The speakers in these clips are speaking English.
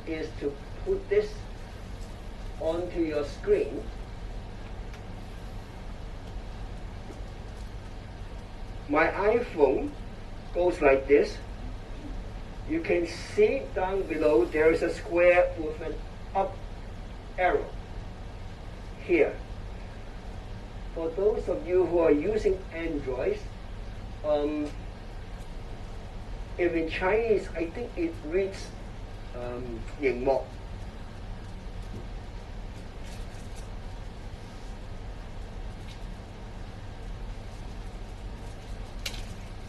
is to put this onto your screen. My iPhone goes like this. You can see down below there is a square with an up arrow here. For those of you who are using Android, if in Chinese, I think it reads 螢幕.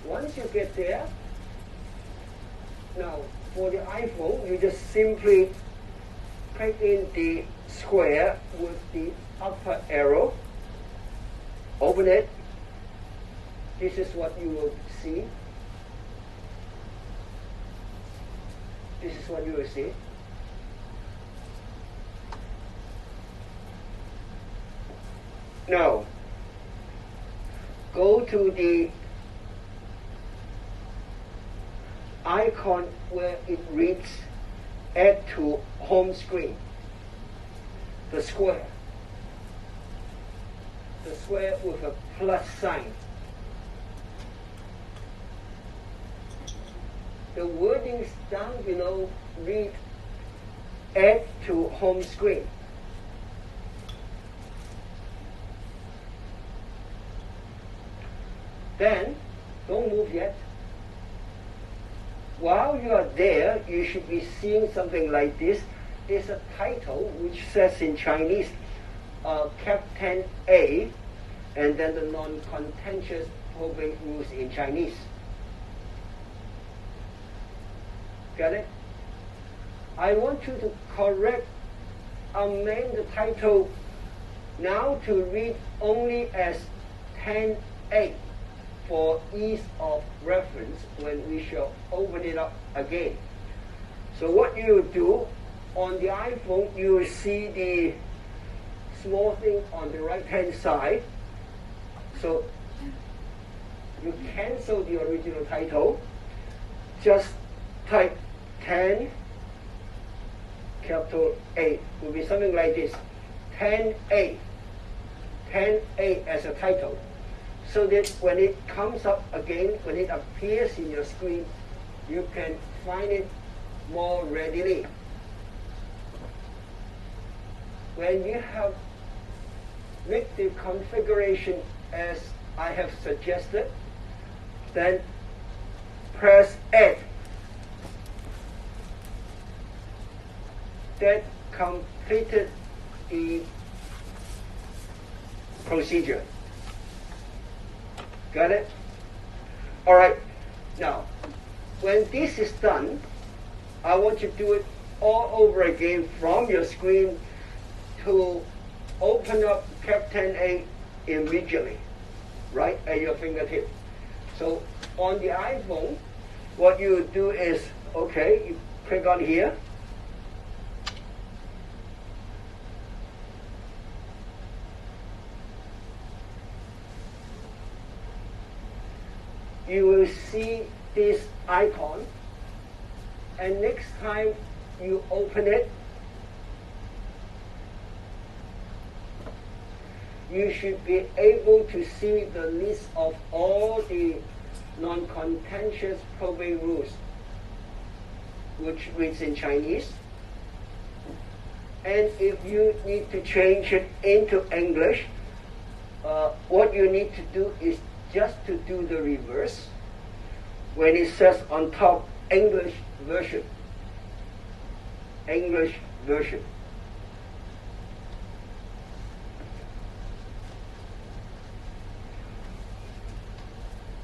Once you get there, now for the iPhone, you just simply click in the square with the upper arrow, open it. This is what you will see. This is what you will see. Now, go to the icon where it reads Add to Home Screen. The square with a plus sign. The wordings down below read Add to Home Screen. Then, don't move yet. While you are there, you should be seeing something like this. There's a title which says in Chinese, Captain A, and then the non-contentious probate rules in Chinese. Got it? I want you to amend the title now to read only as 10A for ease of reference when we shall open it up again. So what you do on the iPhone, you will see the small thing on the right hand side. So you cancel the original title, just type 10 capital A. It will be something like this, 10A as a title, so that when it comes up again, when it appears in your screen, you can find it more readily. When you have made the configuration as I have suggested, then press Add. That completed the procedure. Got it? All right. Now, when this is done, I want you to do it all over again from your screen to open up Captain A immediately, right at your fingertip. So on the iPhone, what you do is, okay, you click on here. You will see this icon, and next time you open it, you should be able to see the list of all the non-contentious probate rules, which reads in Chinese. And if you need to change it into English, what you need to do is just to do the reverse. When it says on top English version,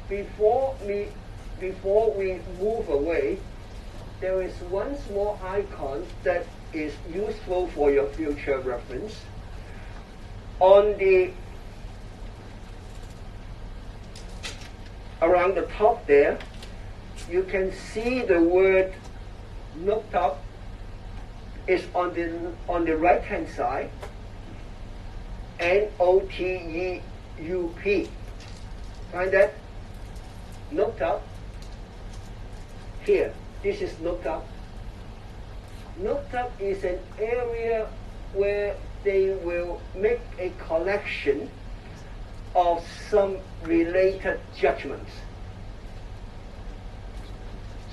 Before we move away, there is one small icon that is useful for your future reference. On the around the top there, you can see the word looked up is on the right hand side, NOTEUP. Find that? Looked up. Here, this is looked up. Note-up is an area where they will make a collection of some related judgments.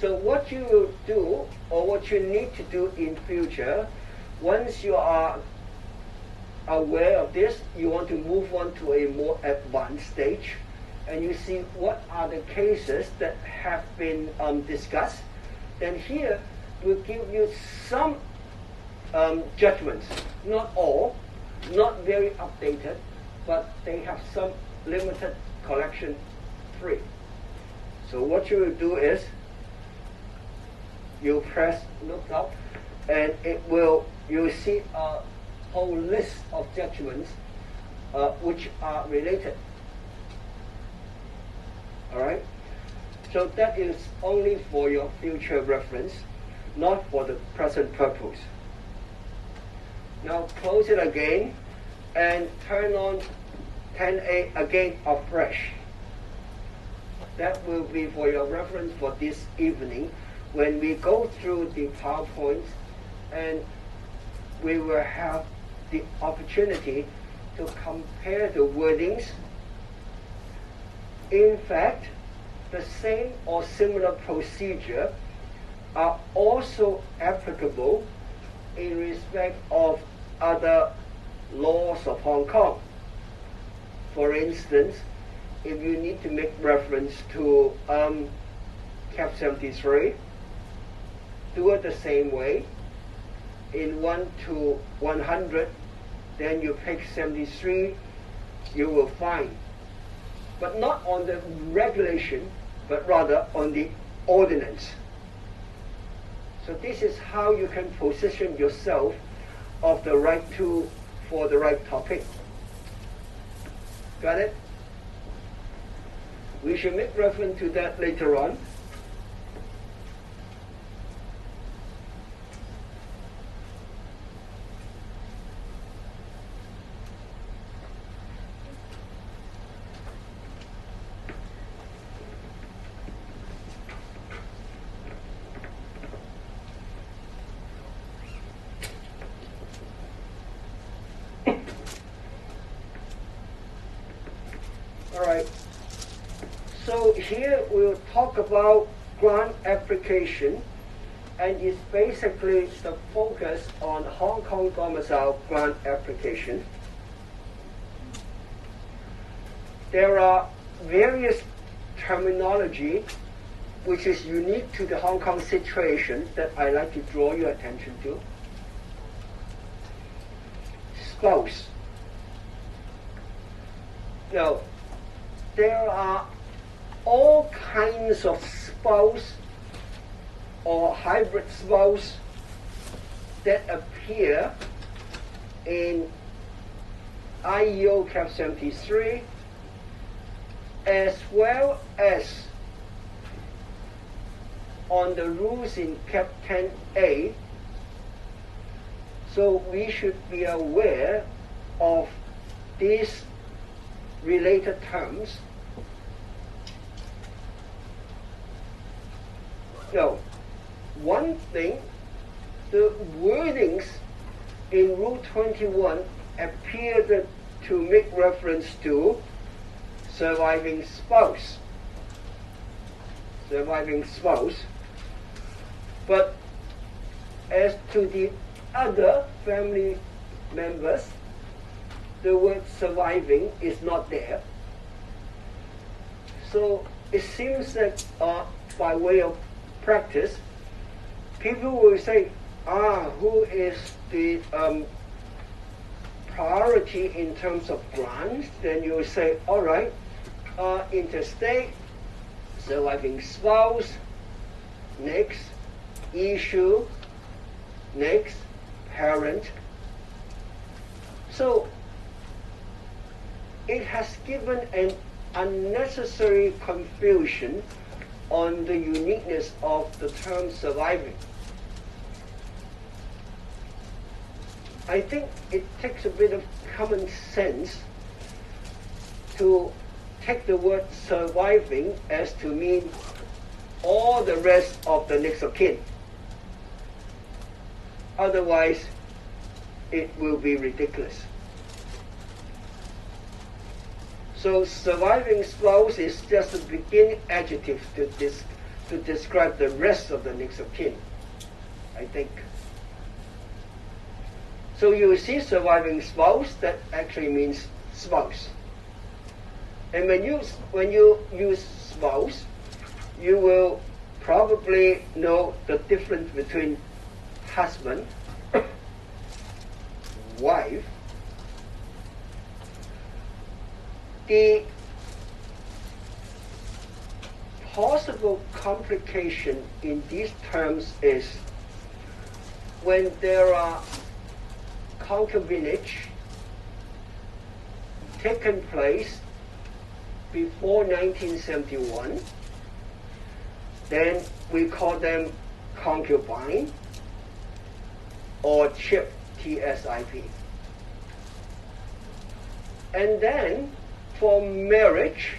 So what you will do, or what you need to do in future, once you are aware of this, you want to move on to a more advanced stage, and you see what are the cases that have been discussed. Then here will give you some judgments, not all, not very updated, but they have some limited collection free. So what you will do is you press look up, and you'll see a whole list of judgments which are related. All right? So that is only for your future reference, not for the present purpose. Now close it again and turn on 10A again afresh. That will be for your reference for this evening when we go through the PowerPoint, and we will have the opportunity to compare the wordings. In fact, the same or similar procedure are also applicable in respect of other laws of Hong Kong. For instance, if you need to make reference to Cap 73, do it the same way. In 1 to 100, then you pick 73, you will find. But not on the regulation, but rather on the ordinance. So this is how you can position yourself of the right tool for the right topic. Got it? We should make reference to that later on. Alright, so here we'll talk about grant application, and it's basically the focus on Hong Kong domicile grant application. There are various terminology which is unique to the Hong Kong situation that I like to draw your attention to. Spouse. Now, there are all kinds of spouse or hybrid spouse that appear in IEO Cap 73, as well as on the rules in Cap 10A. So we should be aware of these related terms. Now, one thing, the wordings in Rule 21 appeared to make reference to surviving spouse. Surviving spouse. But as to the other family members, the word surviving is not there. So it seems that by way of practice, people will say, who is the priority in terms of grants? Then you will say, all right, interstate, surviving spouse, next, issue, next, parent. So it has given an unnecessary confusion on the uniqueness of the term surviving. I think it takes a bit of common sense to take the word surviving as to mean all the rest of the next of kin. Otherwise, it will be ridiculous. So surviving spouse is just a beginning adjective to describe the rest of the next of kin, I think. So you see surviving spouse, that actually means spouse. And when you use spouse, you will probably know the difference between husband, wife. The possible complication in these terms is when there are concubinage taken place before 1971, then we call them concubine or chip, TSIP. And then for marriage,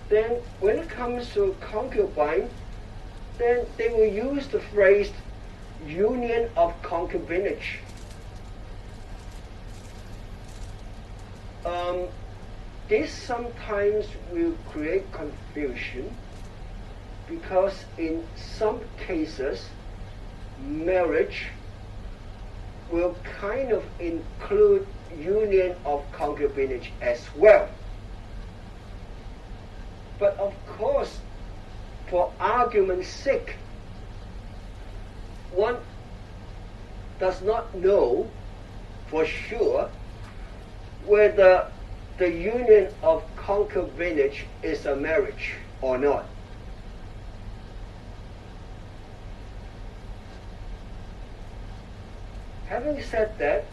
then when it comes to concubine, then they will use the phrase union of concubinage. This sometimes will create confusion because in some cases marriage will kind of include union of concubinage as well. But of course, for argument's sake, one does not know for sure whether the union of concubinage is a marriage or not. Having said that,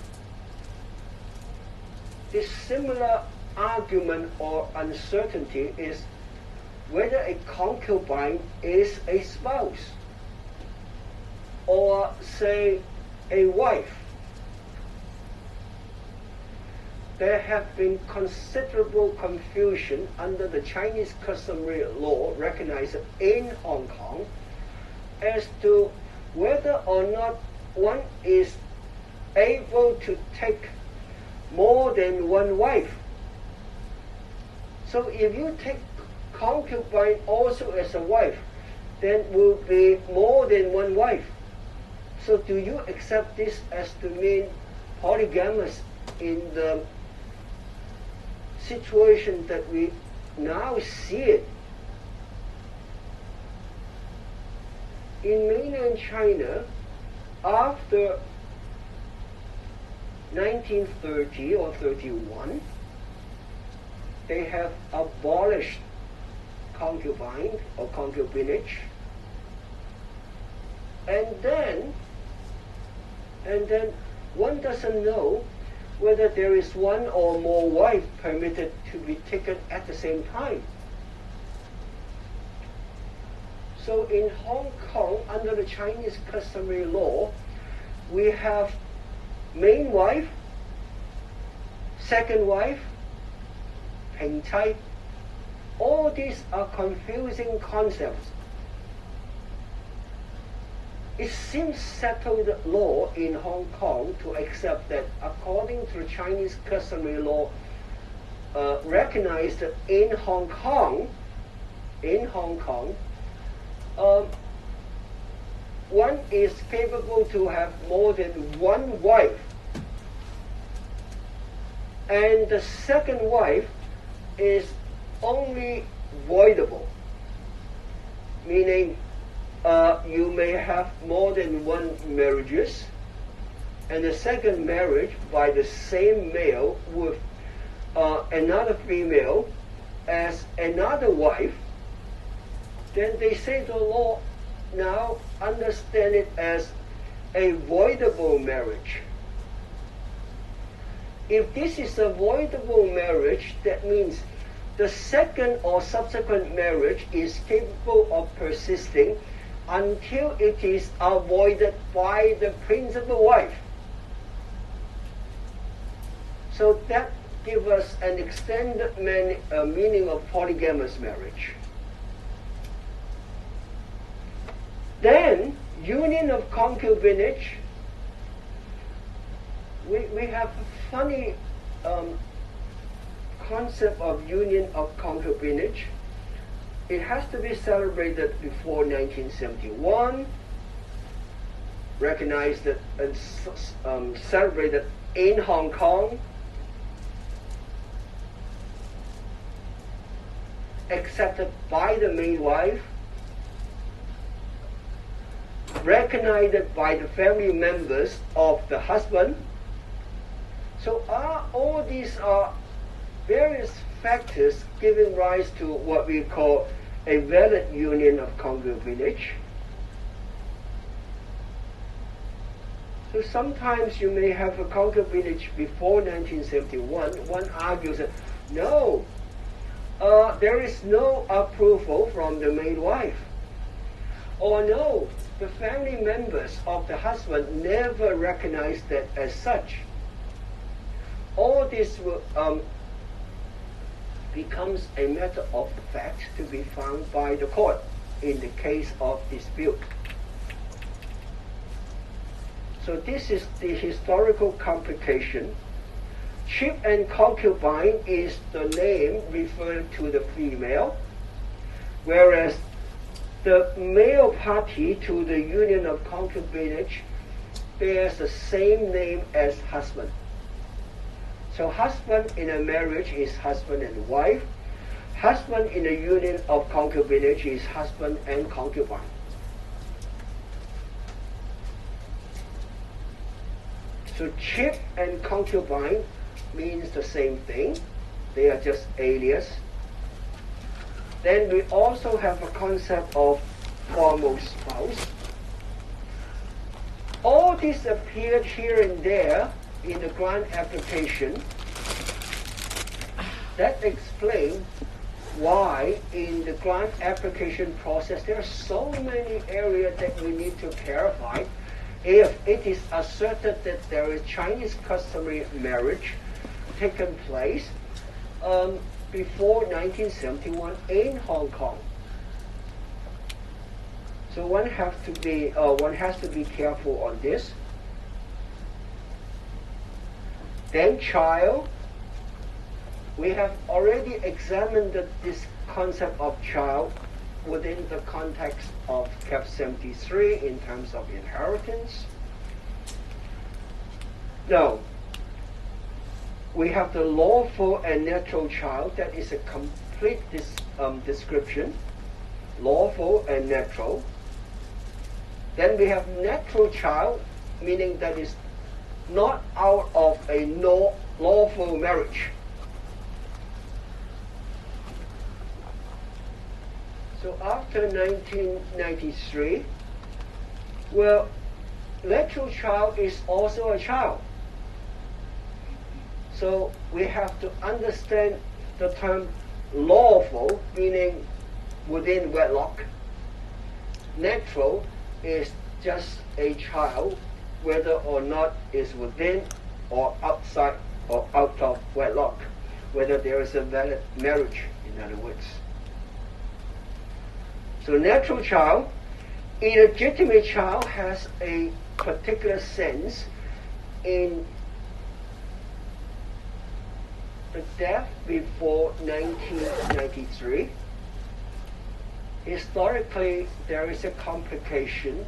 this similar argument or uncertainty is whether a concubine is a spouse or, say, a wife. There have been considerable confusion under the Chinese customary law recognized in Hong Kong as to whether or not one is able to take more than one wife. So if you take concubine also as a wife, then will be more than one wife. So do you accept this as to mean polygamous in the situation that we now see it? In mainland China, after 1930 or 31, they have abolished concubine or concubinage, and then one doesn't know whether there is one or more wives permitted to be taken at the same time. So in Hong Kong, under the Chinese customary law, we have main wife, second wife, ping cai. All these are confusing concepts. It seems settled law in Hong Kong to accept that according to the Chinese customary law recognized in Hong Kong, one is capable to have more than one wife, and the second wife is only voidable, meaning you may have more than one marriages, and the second marriage by the same male with another female as another wife, then they say the law now understand it as a voidable marriage. If this is a voidable marriage, that means the second or subsequent marriage is capable of persisting until it is avoided by the principal wife. So that gives us an extended meaning of polygamous marriage. Then union of concubinage, we have a funny concept of union of concubinage. It has to be celebrated before 1971, recognized and celebrated in Hong Kong, accepted by the midwife, recognized by the family members of the husband. So all these are various factors giving rise to what we call a valid union of concubinage. So sometimes you may have a concubinage before 1971. One argues that no, there is no approval from the midwife. Or no, the family members of the husband never recognized that as such. All this will, becomes a matter of fact to be found by the court in the case of dispute. So this is the historical complication. Chip and concubine is the name referring to the female, whereas the male party to the union of concubinage bears the same name as husband. So husband in a marriage is husband and wife. Husband in a union of concubinage is husband and concubine. So chip and concubine means the same thing. They are just alias. Then we also have a concept of formal spouse. All this appeared here and there in the grant application. That explains why in the grant application process there are so many areas that we need to clarify. If it is asserted that there is Chinese customary marriage taken place before 1971 in Hong Kong. So one has to be careful on this. Then child, we have already examined this concept of child within the context of Cap 73 in terms of inheritance. Now, we have the lawful and natural child. That is a complete description. Lawful and natural. Then we have natural child, meaning that is not out of a lawful marriage. So after 1993, well, natural child is also a child. So we have to understand the term lawful, meaning within wedlock. Natural is just a child, whether or not is within or outside or out of wedlock, whether there is a valid marriage, in other words. So natural child, illegitimate child has a particular sense in the death before 1993. Historically, there is a complication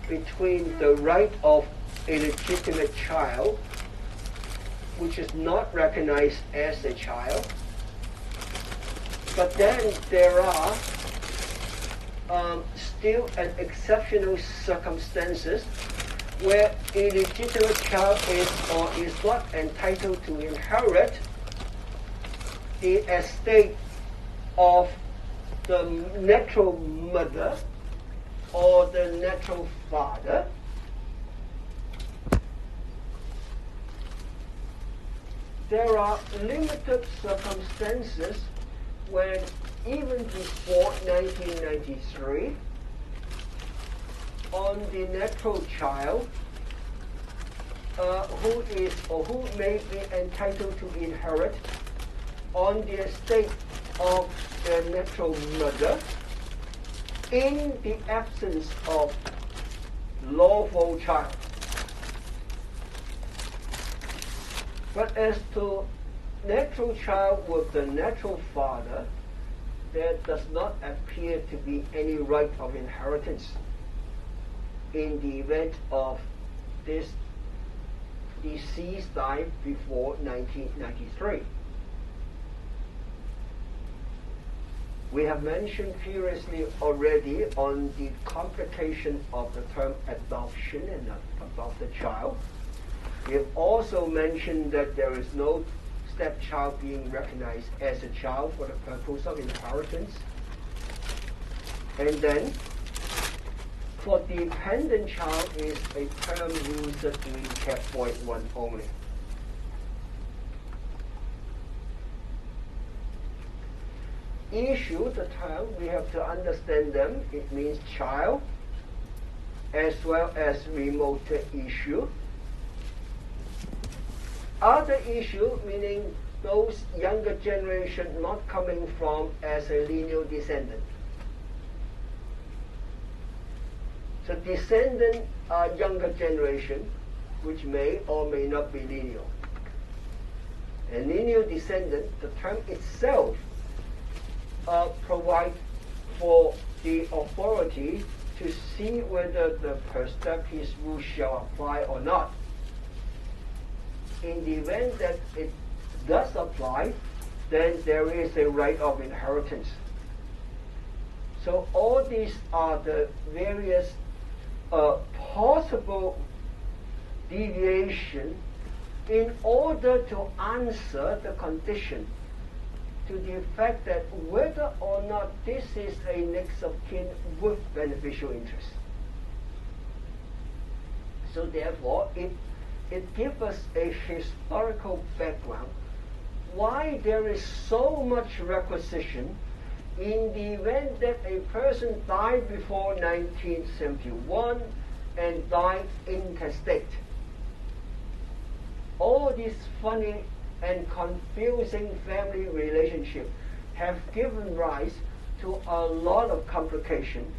between the right of illegitimate child, which is not recognized as a child, but then there are still an exceptional circumstances where illegitimate child is or is not entitled to inherit the estate of the natural mother or the natural father. There are limited circumstances when even before 1993, on the natural child who is or who may be entitled to inherit on the estate of the natural mother in the absence of lawful child. But as to natural child with the natural father, there does not appear to be any right of inheritance in the event of this deceased died before 1993. We have mentioned previously already on the complication of the term adoption and adopted child. We have also mentioned that there is no stepchild being recognized as a child for the purpose of inheritance. And then, for dependent child is a term used in Cap. 1 only. Issue, the term, we have to understand them. It means child as well as remote issue. Other issue, meaning those younger generation not coming from as a lineal descendant. So descendant are younger generation, which may or may not be lineal. And lineal descendant, the term itself provide for the authority to see whether the Perstepes rule shall apply or not. In the event that it does apply, then there is a right of inheritance. So all these are the various possible deviation in order to answer the condition to the effect that whether or not this is a next of kin with beneficial interest. So therefore, it gives us a historical background why there is so much requisition in the event that a person died before 1971 and died intestate. All these funny and confusing family relationships have given rise to a lot of complications.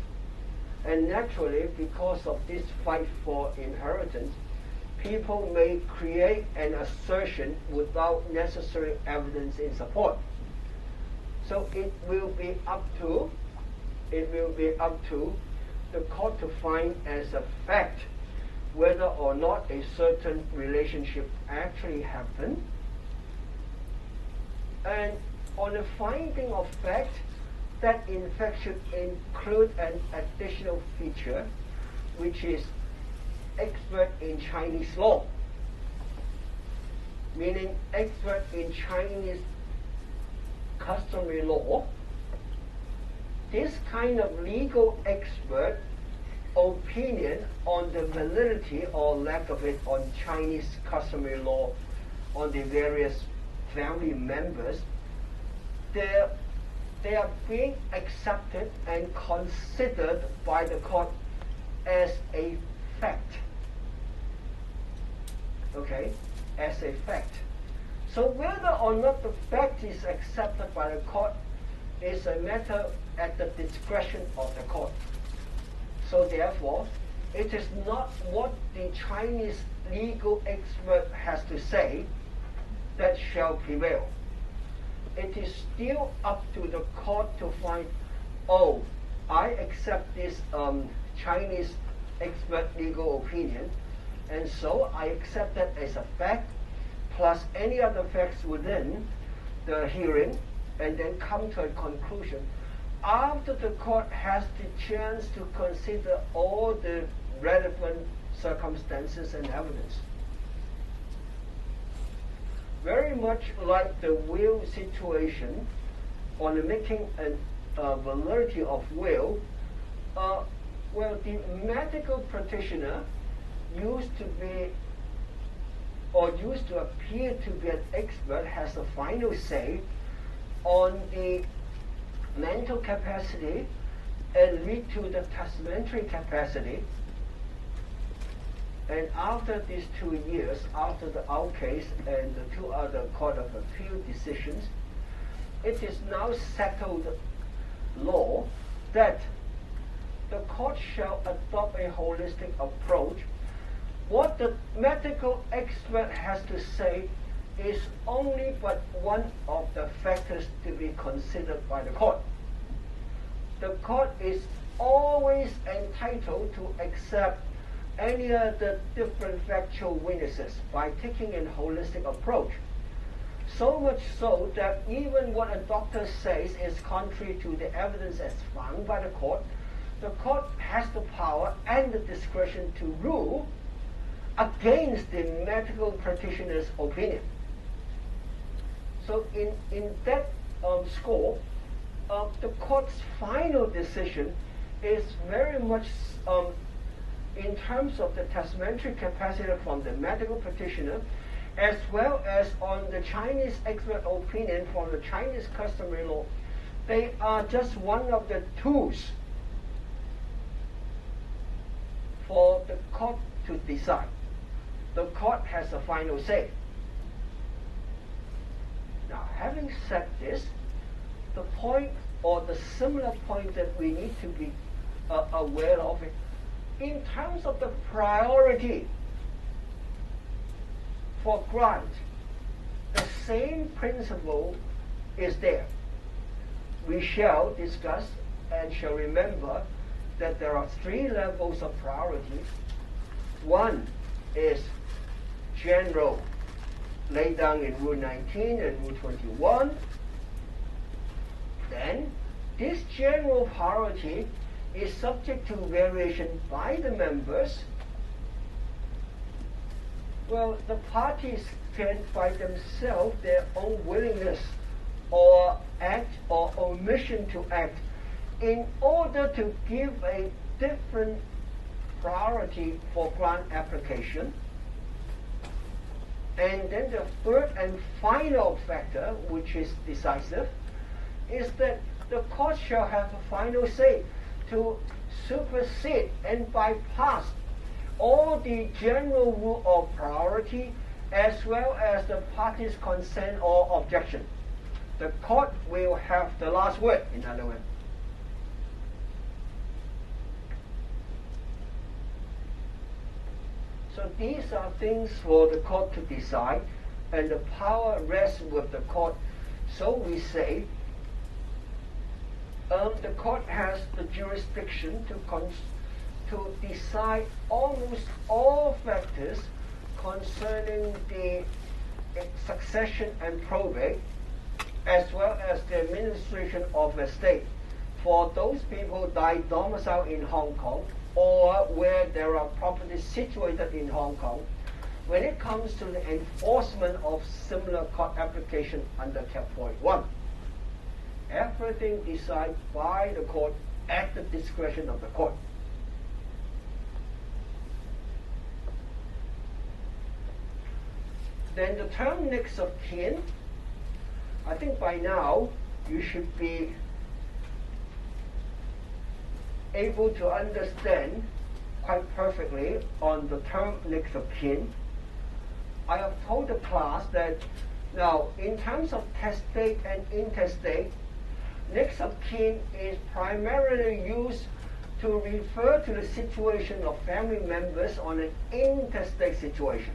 And naturally, because of this fight for inheritance, people may create an assertion without necessary evidence in support. So it will be up to the court to find as a fact whether or not a certain relationship actually happened. And on the finding of fact, that in fact should include an additional feature, which is expert in Chinese law, meaning expert in Chinese customary law. This kind of legal expert opinion on the validity or lack of it on Chinese customary law on the various family members, they are being accepted and considered by the court as a fact. Okay? As a fact. So whether or not the fact is accepted by the court is a matter at the discretion of the court. So therefore, it is not what the Chinese legal expert has to say that shall prevail. It is still up to the court to find, oh, I accept this Chinese expert legal opinion, and so I accept that as a fact, plus any other facts within the hearing, and then come to a conclusion after the court has the chance to consider all the relevant circumstances and evidence. Very much like the will situation, on the making a validity of will, well, the medical practitioner used to be, or used to appear to be an expert, has a final say on the mental capacity and lead to the testamentary capacity. And after these 2 years, after the our case and the 2 other Court of Appeal decisions, it is now settled law that the court shall adopt a holistic approach. What the medical expert has to say is only but one of the factors to be considered by the court. The court is always entitled to accept any of the different factual witnesses by taking a holistic approach. So much so that even what a doctor says is contrary to the evidence as found by the court has the power and the discretion to rule against the medical practitioner's opinion. So in that score, the court's final decision is very much in terms of the testamentary capacity from the medical practitioner, as well as on the Chinese expert opinion from the Chinese customary law. They are just one of the tools for the court to decide. The court has a final say. Now, having said this, the point or the similar point that we need to be aware of it, in terms of the priority for grant, the same principle is there. We shall discuss and shall remember that there are three levels of priority. One is general, laid down in Rule 19 and Rule 21. Then, this general priority is subject to variation by the members. Well, the parties can by themselves, their own willingness or act or omission to act, in order to give a different priority for grant application. And then the third and final factor, which is decisive, is that the court shall have a final say to supersede and bypass all the general rule of priority as well as the parties' consent or objection. The court will have the last word, in other words. So these are things for the court to decide, and the power rests with the court. So we say the court has the jurisdiction to decide almost all factors concerning the succession and probate, as well as the administration of estate for those people die domiciled in Hong Kong or where there are properties situated in Hong Kong, when it comes to the enforcement of similar court application under Cap 41. Everything decided by the court at the discretion of the court. Then the term next of kin, I think by now you should be able to understand quite perfectly on the term next of kin. I have told the class that now in terms of testate and intestate, next of kin is primarily used to refer to the situation of family members on an intestate situation.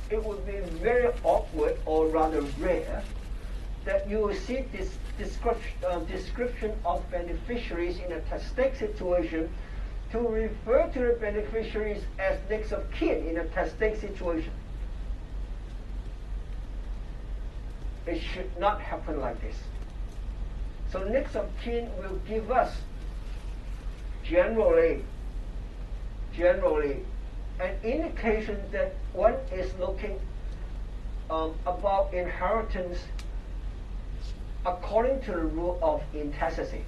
It would be very awkward or rather rare that you will see this description of beneficiaries in a testate situation to refer to the beneficiaries as next of kin in a testate situation. It should not happen like this. So next of kin will give us generally an indication that one is looking about inheritance according to the rule of intestacy.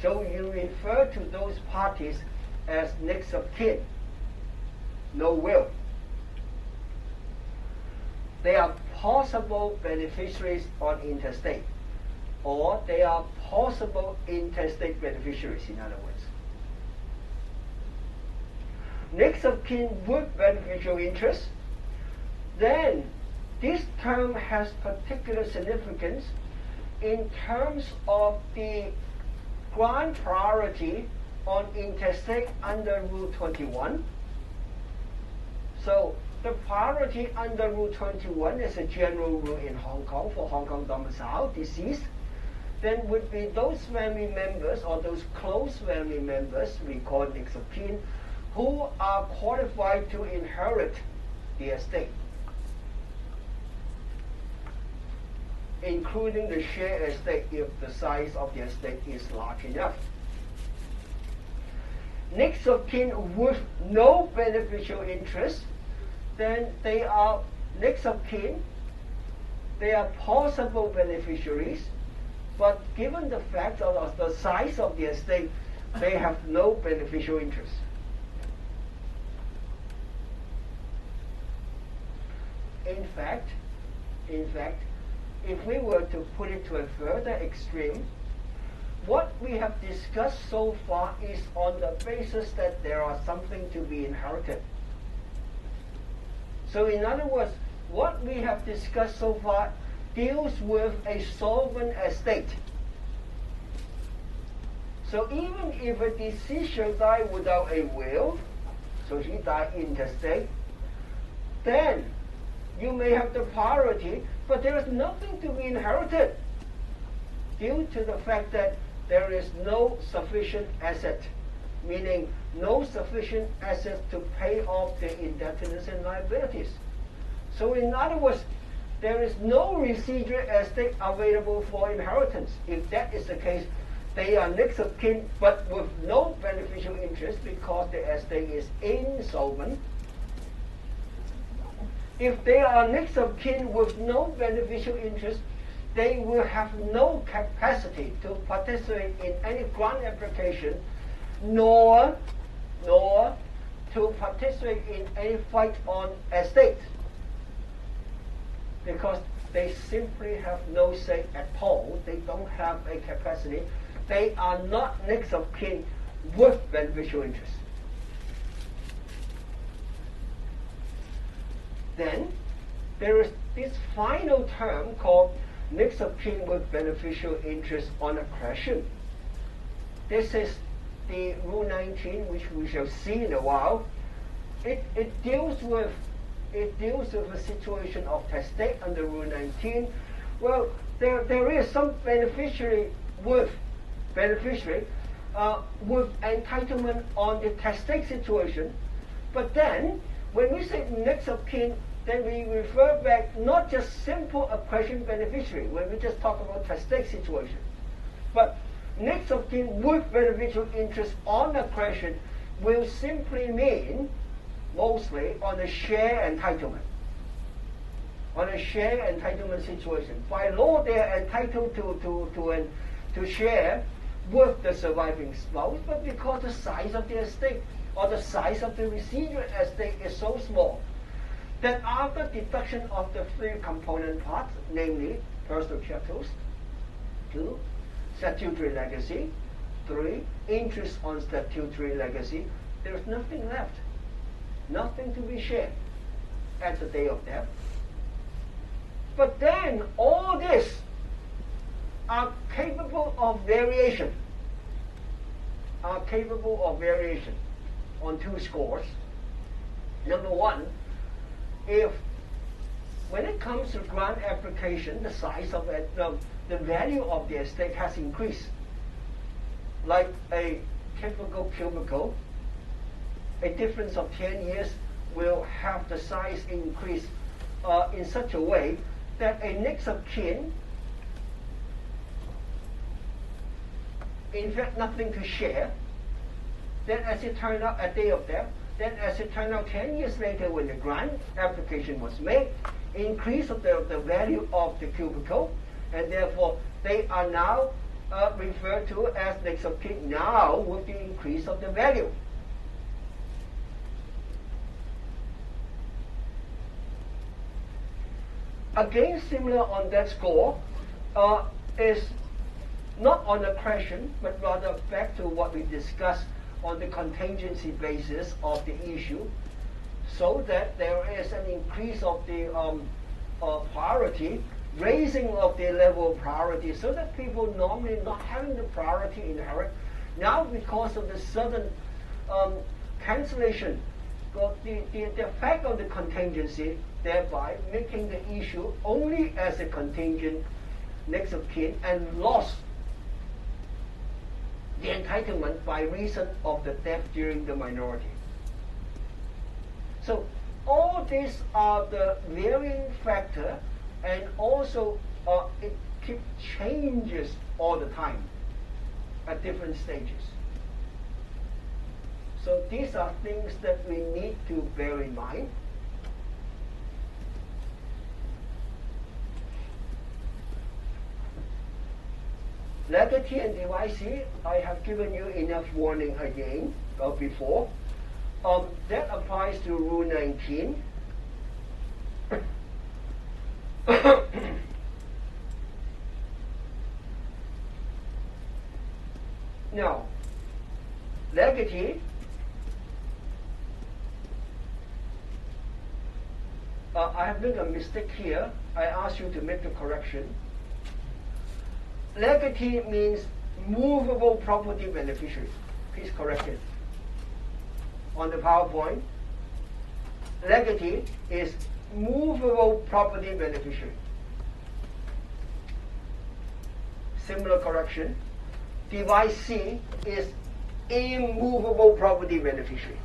So you refer to those parties as next of kin, no will. They are possible beneficiaries on intestate, or they are possible intestate beneficiaries, in other words. Next of kin with beneficial interest, then this term has particular significance in terms of the grant priority on intestate under Rule 21. So the priority under Rule 21 is a general rule in Hong Kong for Hong Kong domicile, deceased. Then would be those family members or those close family members, we call next of kin, who are qualified to inherit the estate, including the share estate if the size of the estate is large enough. Next of kin with no beneficial interest, then they are next of kin, they are possible beneficiaries, but given the fact of the size of the estate, they have no beneficial interest. In fact, if we were to put it to a further extreme, what we have discussed so far is on the basis that there are something to be inherited. So in other words, what we have discussed so far deals with a solvent estate. So even if a deceased shall die without a will, so he died intestate, then you may have the priority, but there is nothing to be inherited due to the fact that there is no sufficient asset, meaning no sufficient assets to pay off the indebtedness and liabilities. So in other words, there is no residual estate available for inheritance. If that is the case, they are next of kin but with no beneficial interest because the estate is insolvent. If they are next of kin with no beneficial interest, they will have no capacity to participate in any grant application, nor to participate in any fight on estate, because they simply have no say at all. They don't have a capacity. They are not next of kin with beneficial interest. Then there is this final term called next of kin with beneficial interest on accretion. This is the Rule 19, which we shall see in a while. It deals with a situation of testate under Rule 19. Well, there is some beneficiary with entitlement on the testate situation, but then when we say next of kin, then we refer back not just simple accretion beneficiary when we just talk about testate situation, but next of kin with beneficial interest on accretion will simply mean mostly on a share entitlement. On a share entitlement situation. By law they are entitled to share with the surviving spouse, but because the size of the estate or the size of the residual estate is so small that after deduction of the three component parts, namely personal chattels, 2, statutory legacy, 3, interest on statutory legacy, there is nothing left. Nothing to be shared at the day of death. But then all this are capable of variation. On two scores. Number one, if when it comes to grant application, the size of it, the value of the estate has increased. Like a typical cubicle, a difference of 10 years will have the size increase in such a way that a next of kin, in fact, nothing to share. Then as it turned out at day of death, then as it turned out 10 years later when the grant application was made, increase of the value of the cubicle, and therefore they are now referred to as next of kin now with the increase of the value. Again, similar on that score is not on accretion, but rather back to what we discussed on the contingency basis of the issue, so that there is an increase of the priority raising of their level of priority, so that people normally not having the priority inherit. Now, because of the sudden cancellation, the effect of the contingency, thereby making the issue only as a contingent next of kin, and lost the entitlement by reason of the death during the minority. So all these are the varying factor, and also it changes all the time at different stages. So these are things that we need to bear in mind. Legatee and device, I have given you enough warning again before. That applies to Rule 19. Now, legatee, I have made a mistake here. I ask you to make the correction. Legatee means movable property beneficiary. Please correct it. On the PowerPoint, legatee is movable property beneficiary. Similar correction. Device C is immovable property beneficiary.